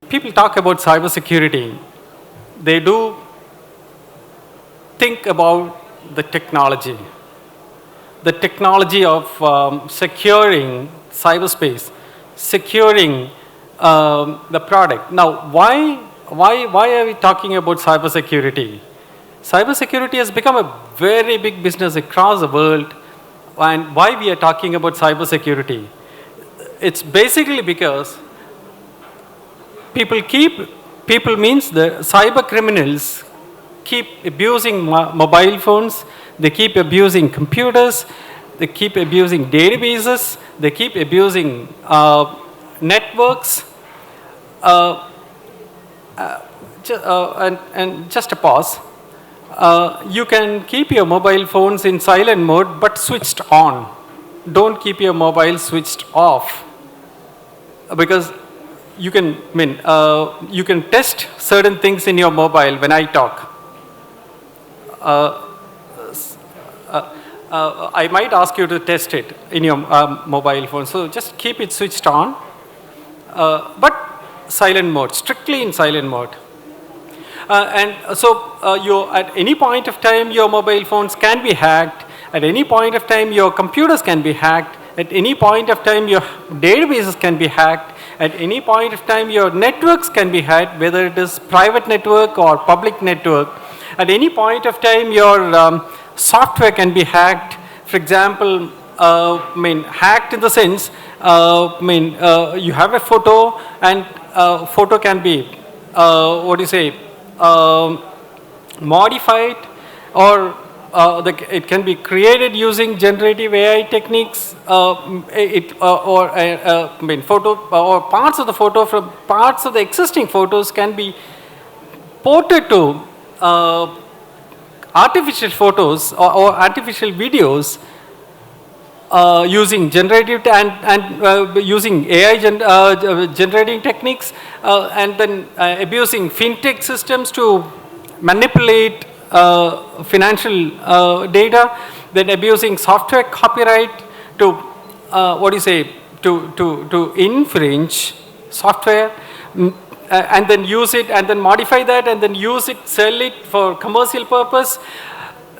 people talk about cybersecurity, they do think about the technology of securing cyberspace, securing the product. Now, why are we talking about cybersecurity? Cybersecurity has become a very big business across the world. And why we are talking about cybersecurity? It's basically because people means the cyber criminals keep abusing mobile phones, they keep abusing computers, they keep abusing databases, they keep abusing networks. And just a pause. You can keep your mobile phones in silent mode but switched on. Don't keep your mobile switched off, because you can, you can test certain things in your mobile when I talk. I might ask you to test it in your mobile phone. So just keep it switched on, but silent mode, strictly in silent mode. And so you, at any point of time, your mobile phones can be hacked. At any point of time, your computers can be hacked. At any point of time, your databases can be hacked. At any point of time, your networks can be hacked, whether it is private network or public network. At any point of time, your software can be hacked. For example, hacked in the sense, you have a photo, and photo can be, modified, or it can be created using generative AI techniques. Photo or parts of the photo from parts of the existing photos can be ported to artificial photos or artificial videos using generative and using AI generating techniques, and then abusing fintech systems to manipulate financial data, then abusing software copyright to to infringe software, and then use it, and then modify that, and then use it, sell it for commercial purpose,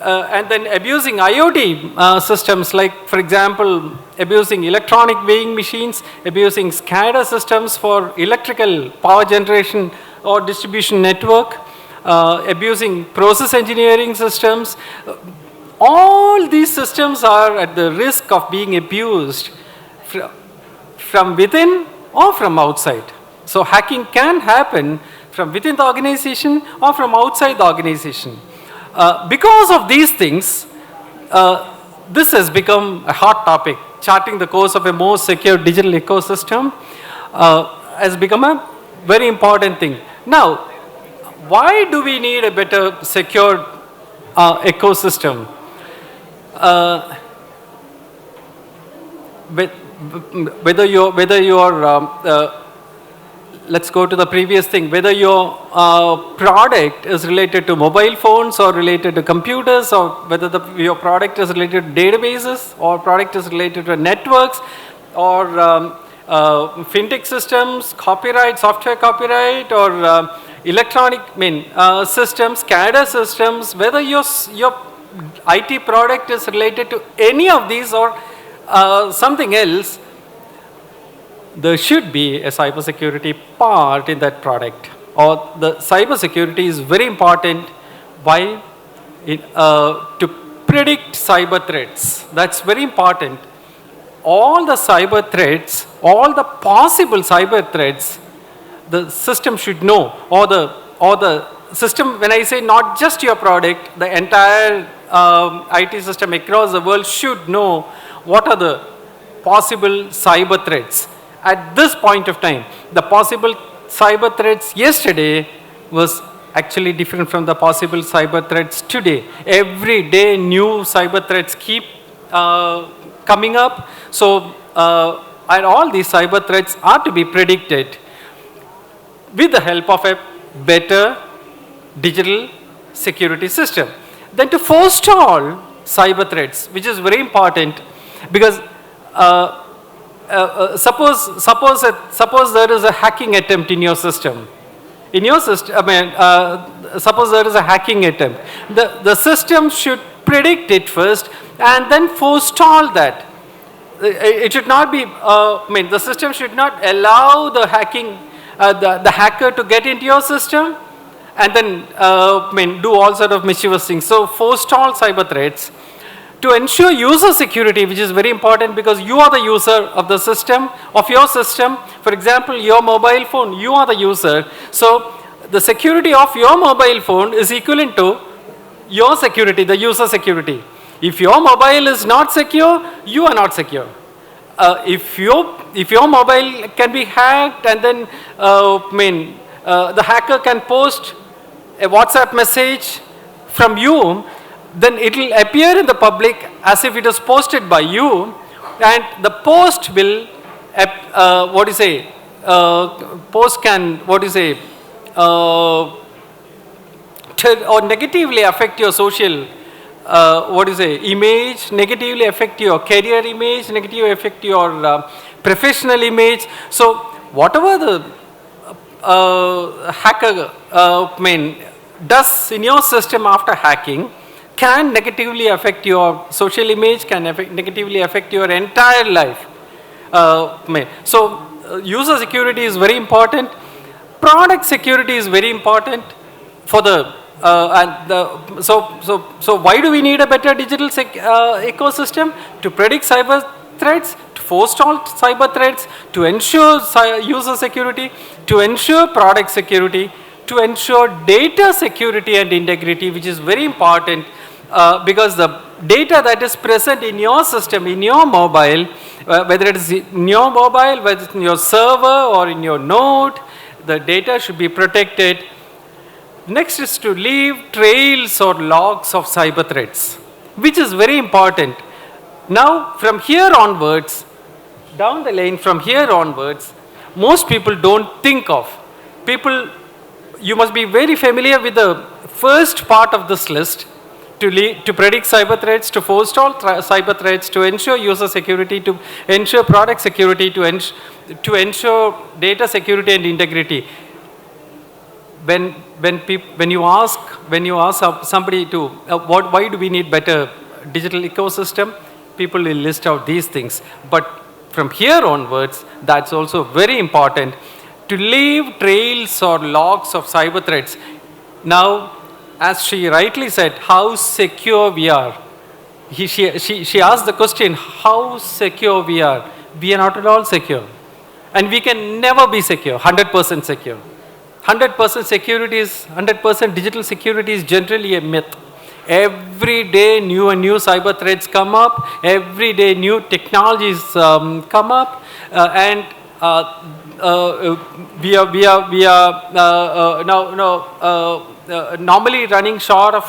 and then abusing IoT systems, like, for example, abusing electronic weighing machines, abusing SCADA systems for electrical power generation or distribution network, abusing process engineering systems. All these systems are at the risk of being abused from within or from outside. So hacking can happen from within the organization or from outside the organization. Because of these things, this has become a hot topic. Charting the course of a more secure digital ecosystem has become a very important thing. Now, why do we need a better secure ecosystem? Whether you're let's go to the previous thing. Whether your product is related to mobile phones or related to computers, or whether your product is related to databases, or product is related to networks, or fintech systems, copyright, software copyright, or electronic systems, SCADA systems, whether your IT product is related to any of these or something else, there should be a cybersecurity part in that product, or the cybersecurity is very important. Why? To predict cyber threats. That's very important. All the cyber threats, all the possible cyber threats, the system should know, or the system, when I say not just your product, the entire IT system across the world should know what are the possible cyber threats. At this point of time, the possible cyber threats yesterday was actually different from the possible cyber threats today. Every day new cyber threats keep coming up. So, and all these cyber threats are to be predicted with the help of a better digital security system. Then to forestall cyber threats, which is very important, because suppose there is a hacking attempt in your system. In your system, suppose there is a hacking attempt. The system should predict it first and then forestall that. It should not be, the system should not allow the the hacker to get into your system and then do all sort of mischievous things. So forestall cyber threats. To ensure user security, which is very important because you are the user of the system, of your system. For example, your mobile phone, you are the user. So the security of your mobile phone is equivalent to your security, the user security. If your mobile is not secure, you are not secure. If your mobile can be hacked and then the hacker can post a WhatsApp message from you, then it will appear in the public as if it is posted by you, and the post will, post can, or negatively affect your social, image, negatively affect your career image, negatively affect your professional image. So whatever the hacker does in your system after hacking can negatively affect your social image, can negatively affect your entire life. So user security is very important. Product security is very important for so why do we need a better digital ecosystem? To predict cyber threats, to forestall cyber threats, to ensure user security, to ensure product security, to ensure data security and integrity, which is very important because the data that is present in your system, in your mobile, whether it is in your mobile, whether it's in your server or in your node, the data should be protected. Next is to leave trails or logs of cyber threats, which is very important. Now, from here onwards, down the lane, from here onwards, most people don't think of. You must be very familiar with the first part of this list, to predict cyber threats, to forestall cyber threats, to ensure user security, to ensure product security, to ensure data security and integrity. When you ask somebody to why do we need better digital ecosystem, people will list out these things. But from here onwards, that's also very important, to leave trails or logs of cyber threats. Now, as she rightly said, how secure we are. She asked the question, how secure we are. We are not at all secure. And we can never be secure, 100% secure. 100% security is, 100% digital security is generally a myth. Every day new and new cyber threats come up, every day new technologies come up, and we are normally running short of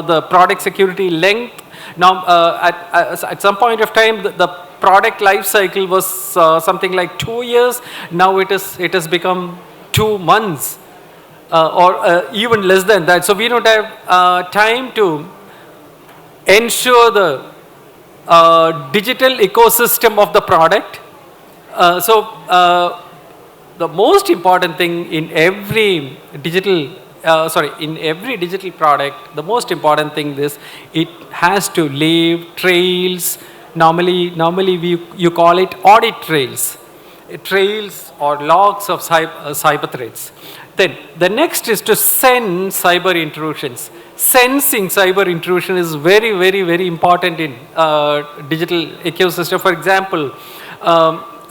the product security length. Now, at some point of time, the product life cycle was something like 2 years. Now it has become 2 months or even less than that. So we don't have time to ensure the digital ecosystem of the product. The most important thing in every digital product, the most important thing is it has to leave trails. Normally you call it audit trails or logs of cyber threats. Then the next is to sense cyber intrusions. Sensing cyber intrusion is very, very, very important in digital ecosystem. For example,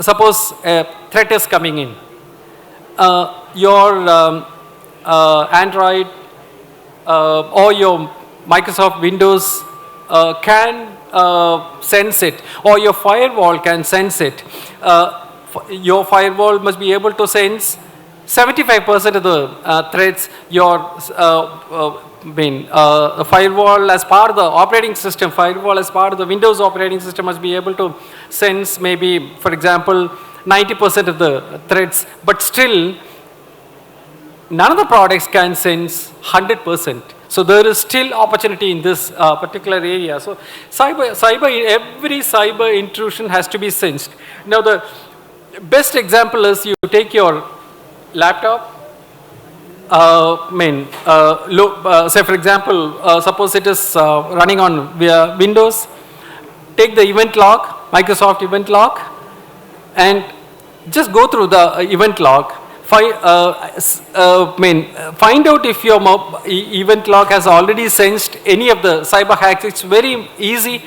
suppose a threat is coming in. Your Android or your Microsoft Windows can sense it, or your firewall can sense it. Your firewall must be able to sense 75% of the threats. Your firewall as part of the operating system, firewall as part of the Windows operating system must be able to sense maybe, for example, 90% of the threats, but still none of the products can sense 100%. So there is still opportunity in this particular area. So every cyber intrusion has to be sensed. Now the best example is you take your laptop, say for example, suppose it is running on via Windows, take the event log, Microsoft event log, and just go through the event log. Find out if your event log has already sensed any of the cyber hacks. It's very easy.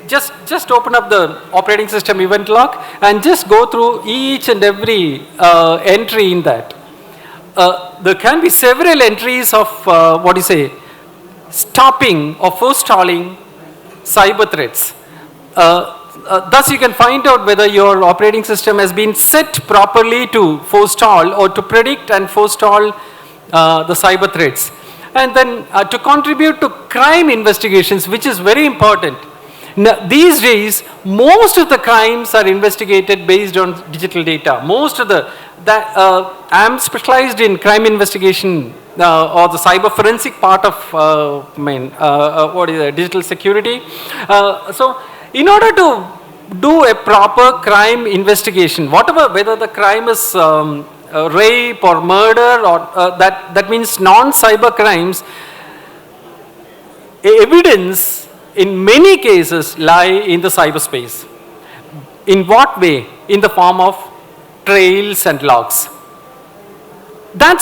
Just open up the operating system event log and just go through each and every entry in that. There can be several entries of stopping or forestalling cyber threats. Thus you can find out whether your operating system has been set properly to forestall or to predict and forestall the cyber threats. And then to contribute to crime investigations, which is very important. Now, these days, most of the crimes are investigated based on digital data. Most of I'm specialized in crime investigation or the cyber forensic part of digital security. So in order to do a proper crime investigation, whether the crime is rape or murder or that means non-cyber crimes, evidence in many cases lie in the cyberspace. In what way? In the form of trails and logs. Now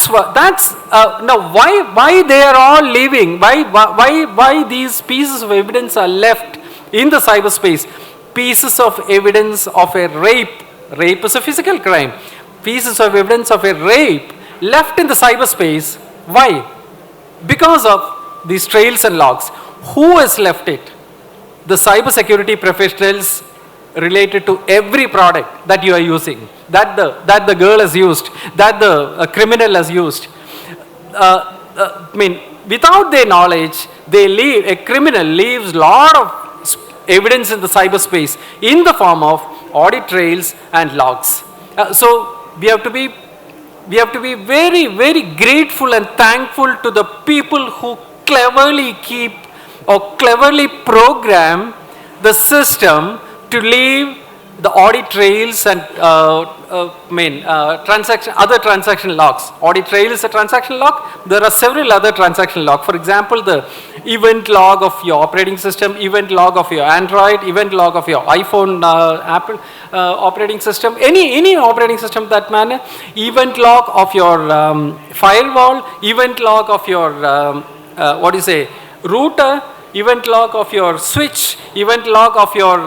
why they are all leaving? Why these pieces of evidence are left in the cyberspace? Pieces of evidence of a rape. Rape is a physical crime. Pieces of evidence of a rape left in the cyberspace. Why? Because of these trails and logs. Who has left it? The cybersecurity professionals related to every product that you are using, that the girl has used, that the criminal has used. Without their knowledge, a criminal leaves lot of evidence in the cyberspace in the form of audit trails and logs. So we have to be very, very grateful and thankful to the people who cleverly keep or cleverly program the system to leave the audit trails and other transaction logs. Audit trail is a transaction log. There are several other transaction logs. For example, the event log of your operating system, event log of your Android, event log of your iPhone, Apple operating system, any operating system that manner, event log of your firewall, event log of your router, event log of your switch, event log of your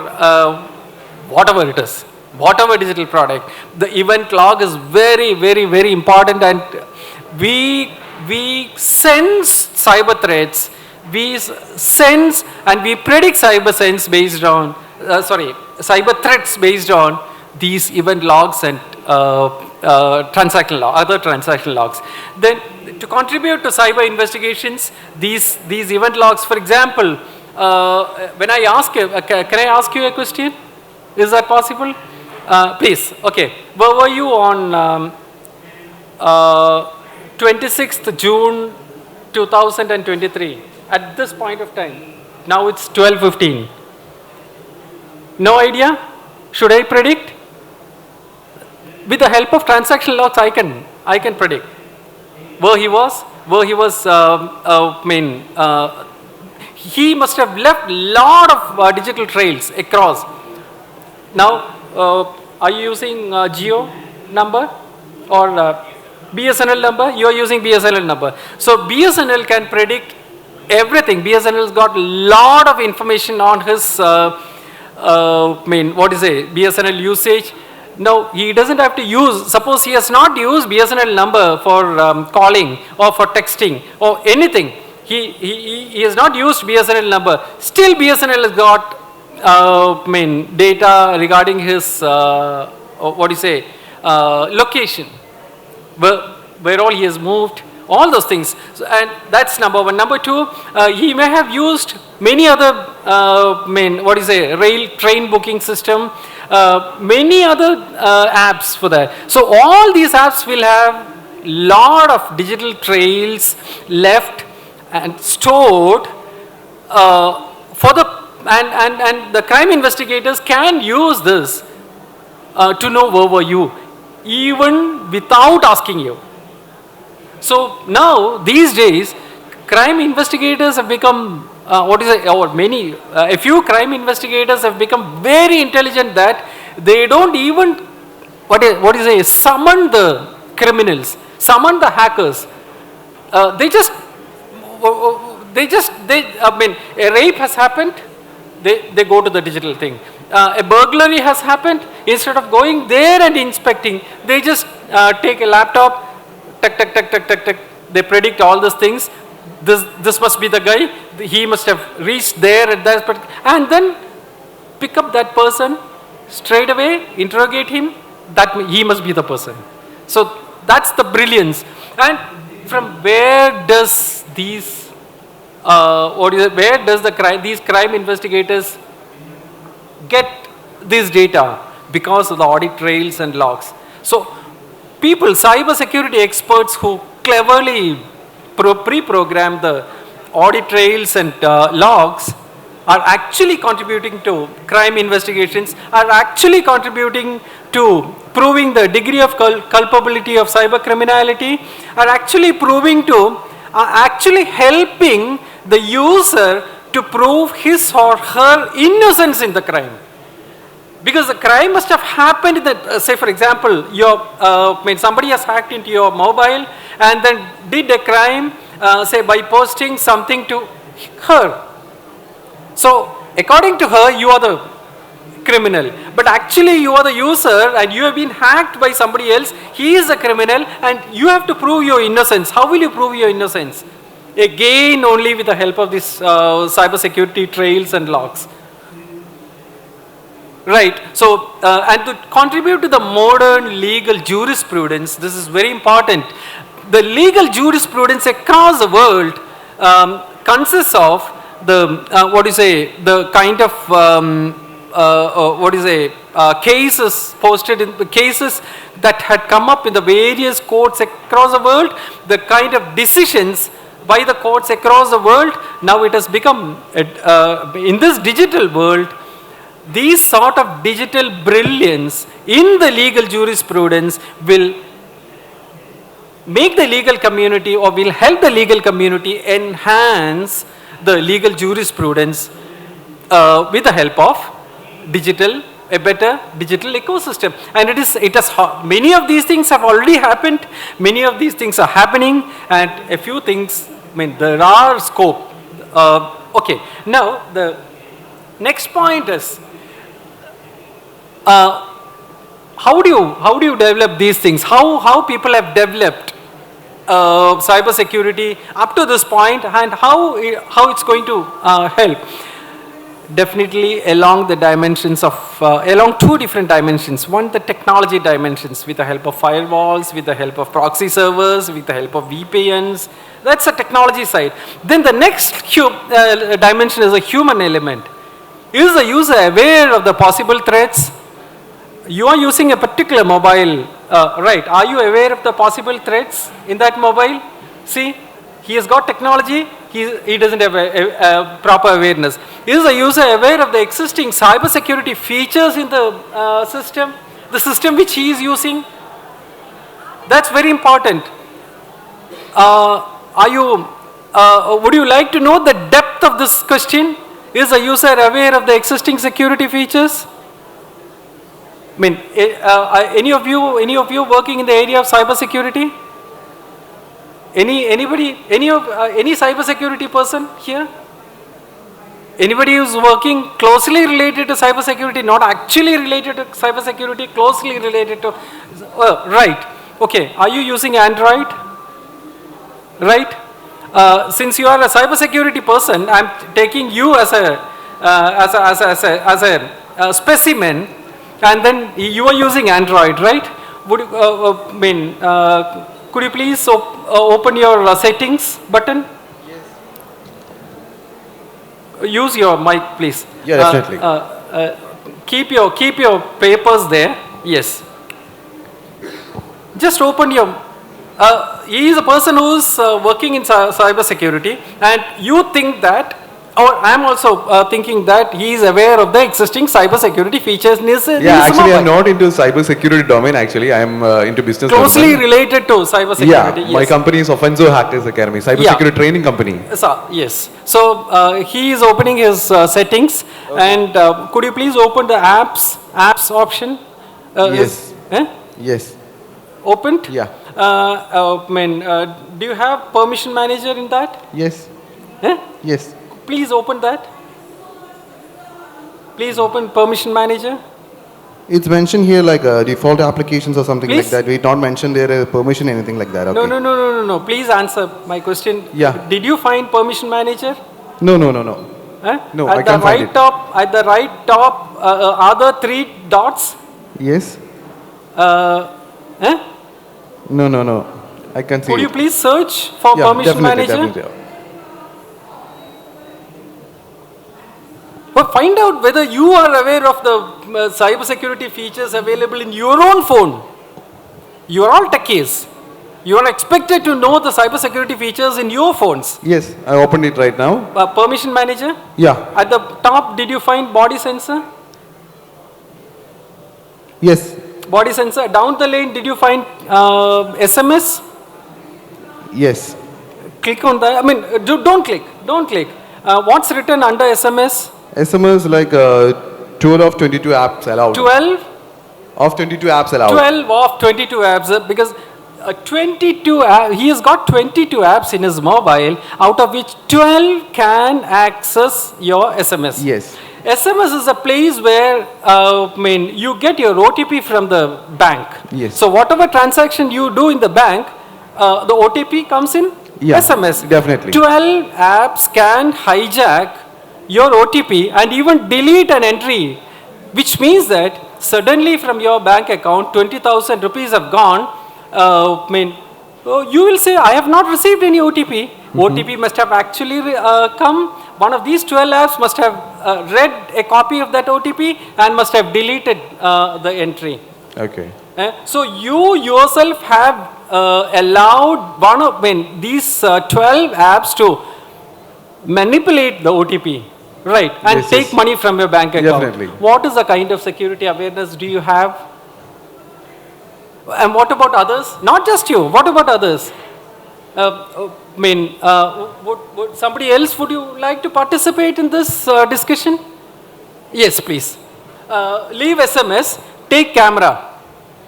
whatever it is, whatever digital product. The event log is very, very, very important, and we sense cyber threats, we sense and we predict cyber threats based on these event logs and other transaction logs. Then to contribute to cyber investigations, these event logs, for example, when I ask you, can I ask you a question? Is that possible? Please. Okay. Where were you on 26th June 2023 at this point of time? Now it's 12:15. No idea? Should I predict? With the help of transaction logs, I can predict where he was. He must have left lot of digital trails across. Now, are you using Geo number or BSNL number? You are using BSNL number. So BSNL can predict everything. BSNL has got lot of information on his BSNL usage. Now he doesn't have to use. Suppose he has not used BSNL number for calling or for texting or anything. He has not used BSNL number. Still BSNL has got data regarding his location, where all he has moved, all those things. So, and that's number one. Number two, he may have used many other rail train booking system, many other apps for that. So all these apps will have lot of digital trails left, and stored for the, and the crime investigators can use this to know where were you, even without asking you. So now, these days, crime investigators have become, a few crime investigators have become very intelligent that they don't even, summon the criminals, summon the hackers. They just, a rape has happened, they go to the digital thing. A burglary has happened, instead of going there and inspecting, they just take a laptop, tuck, tuck, tuck, tuck, tuck, tuck. They predict all these things. This must be the guy. He must have reached there at that, and then pick up that person straight away, interrogate him. That he must be the person. So that's the brilliance. And from where does these, where does these crime investigators get this data? Because of the audit trails and logs. So people, cybersecurity experts who cleverly pre-program the audit trails and logs are actually contributing to crime investigations, are actually contributing to proving the degree of culpability of cyber criminality, are actually proving to, actually helping the user to prove his or her innocence in the crime. Because the crime must have happened in the, say for example, somebody has hacked into your mobile and then did a crime, say by posting something to her. So according to her, you are the criminal, but actually you are the user and you have been hacked by somebody else. He is a criminal and you have to prove your innocence. How will you prove your innocence? Again, only with the help of this cybersecurity trails and logs. Right. So, and to contribute to the modern legal jurisprudence, this is very important. The legal jurisprudence across the world consists of the the kind of cases posted in the cases that had come up in the various courts across the world, the kind of decisions by the courts across the world. Now it has become in this digital world, these sort of digital brilliance in the legal jurisprudence will make the legal community, or will help the legal community enhance the legal jurisprudence with the help of a better digital ecosystem. And many of these things have already happened, many of these things are happening, and a few things, there are scope. Okay, now the next point is, how do you develop these things? How people have developed cyber security up to this point, and how it's going to help? Definitely along the dimensions of, along two different dimensions. One, the technology dimensions, with the help of firewalls, with the help of proxy servers, with the help of VPNs. That's the technology side. Then the next dimension is a human element. Is the user aware of the possible threats? You are using a particular mobile, right? Are you aware of the possible threats in that mobile? See, he has got technology, he doesn't have a proper awareness. Is the user aware of the existing cybersecurity features in the system which he is using? That's very important. Would you like to know the depth of this question? Is the user aware of the existing security features? Any of you working in the area of cybersecurity? Any cybersecurity person here? Anybody who's working closely related to cybersecurity, not actually related to cybersecurity, closely related to, right? Okay, are you using Android? Right? Since you are a cybersecurity person, I'm taking you as a specimen, and then you are using Android, right? Would you, could you please open your settings button? Yes. Use your mic, please. Yeah, definitely. Keep your papers there. Yes. Just open your he is a person who's working in cyber security, and you think that, or I am also thinking that he is aware of the existing cyber security features in his Yeah, in his actually, I'm mobile. not into cyber security domain. Actually, I'm into business Closely development. related to cyber security. Yeah, my company is Offensive Hackers Academy, cyber Yeah. security training company. Yes. So he is opening his settings, and could you please open the apps option? Yes. Yes. Opened? Yeah. Do you have permission manager in that? Yes. Eh? Yes. Please open that. Please open permission manager. It's mentioned here like default applications or something Please? like that. We not mentioned there permission anything like that. Okay. No. Please answer my question. Yeah. Did you find permission manager? No. Eh? No, At I the can't find right it. top, at the right top, are there 3 dots? Yes. Eh? No. I can see Could you it. please search for Yeah, permission manager? definitely. But find out whether you are aware of the cyber security features available in your own phone. You are all techies. You are expected to know the cyber security features in your phones. Yes, I opened it right now. Permission manager? Yeah. At the top, did you find body sensor? Yes. Body sensor. Down the lane, did you find SMS? Yes. Click on that. Don't click. Don't click. What's written under SMS? SMS like 12 of 22 apps allowed. 12? Of 22 apps allowed. 12 of 22 apps because 22 he has got 22 apps in his mobile, out of which 12 can access your SMS. Yes. SMS is a place where you get your OTP from the bank. Yes. So whatever transaction you do in the bank, the OTP comes in SMS. Definitely. 12 apps can hijack your OTP and even delete an entry, which means that suddenly from your bank account 20,000 rupees have gone. You will say, I have not received any OTP. OTP must have actually come. One of these 12 apps must have read a copy of that OTP and must have deleted the entry. Okay. So you yourself have allowed these 12 apps to manipulate the OTP, right, and Yes, take yes. money from your bank account. Definitely. What is the kind of security awareness do you have? And what about others? Not just you. What about others? Would somebody else, would you like to participate in this discussion? Yes, please. Leave SMS, take camera.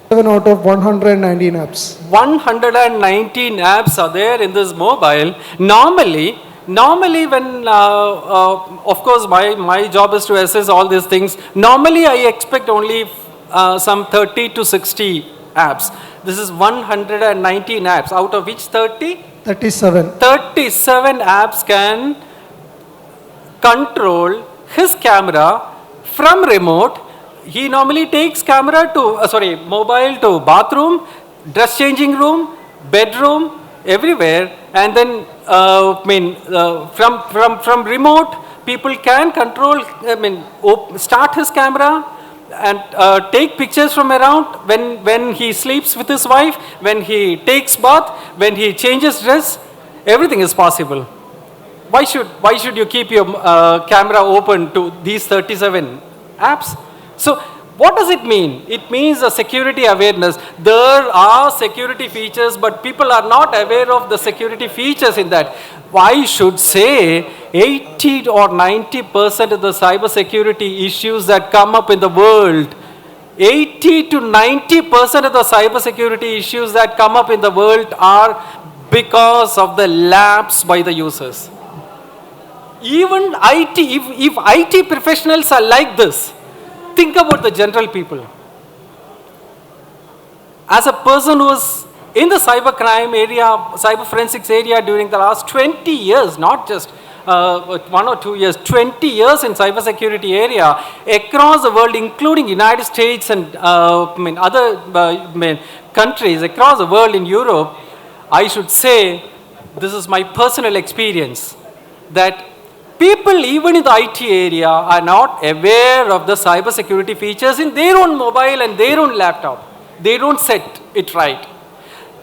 7 out of 119 apps. 119 apps are there in this mobile. Normally when, of course, my job is to assess all these things. Normally, I expect only some 30 to 60 apps. This is 119 apps, out of which 37. 37 apps can control his camera from remote. He normally takes camera to, mobile to bathroom, dress changing room, bedroom, everywhere, and then from remote, people can control, start his camera and take pictures from around when he sleeps with his wife, when he takes bath, when he changes dress. Everything is possible. Why should you keep your camera open to these 37 apps? So what does it mean? It means a security awareness. There are security features, but people are not aware of the security features in that. I should say 80 or 90% of the cyber security issues that come up in the world, 80 to 90% of the cyber security issues that come up in the world are because of the lapse by the users. Even IT, if IT professionals are like this, think about the general people. As a person who was in the cybercrime area, cyber forensics area during the last 20 years, not just 1 or 2 years, 20 years in cybersecurity area across the world, including United States and other countries across the world in Europe, I should say this is my personal experience that people even in the IT area are not aware of the cybersecurity features in their own mobile and their own laptop. They don't set it right.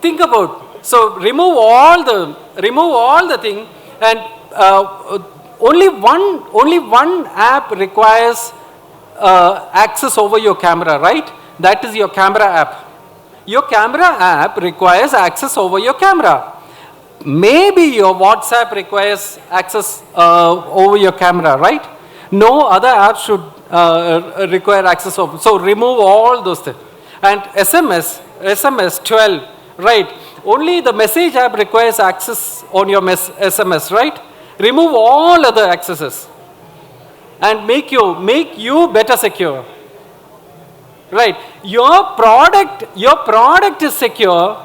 Think about So remove all the thing, and only one app requires access over your camera, right? That is your camera app. Your camera app requires access over your camera. Maybe your WhatsApp requires access over your camera, right? No other app should require access over. So remove all those things. And SMS 12, right? Only the message app requires access on your SMS, right? Remove all other accesses and make you better secure. Right? Your product is secure.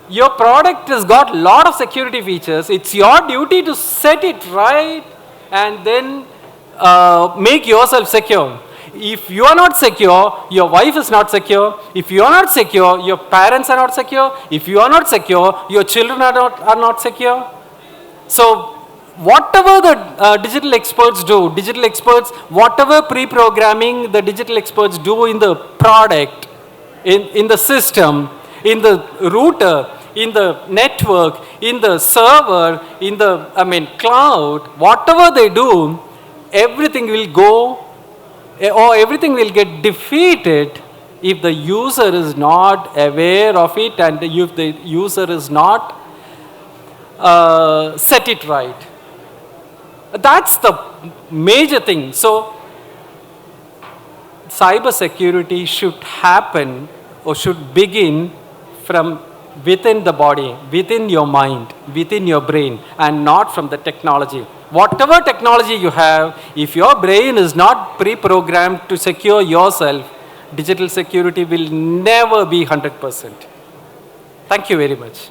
Your product has got lot of security features. It's your duty to set it right and then make yourself secure. If you are not secure, your wife is not secure. If you are not secure, your parents are not secure. If you are not secure, your children are not secure. So whatever the digital experts do, whatever pre-programming the digital experts do in the product, in the system, in the router, in the network, in the server, in the cloud, whatever they do, everything will go or everything will get defeated if the user is not aware of it and if the user is not set it right. That's the major thing. So cyber security should happen or should begin from within the body, within your mind, within your brain, and not from the technology. Whatever technology you have, if your brain is not pre-programmed to secure yourself, digital security will never be 100%. Thank you very much.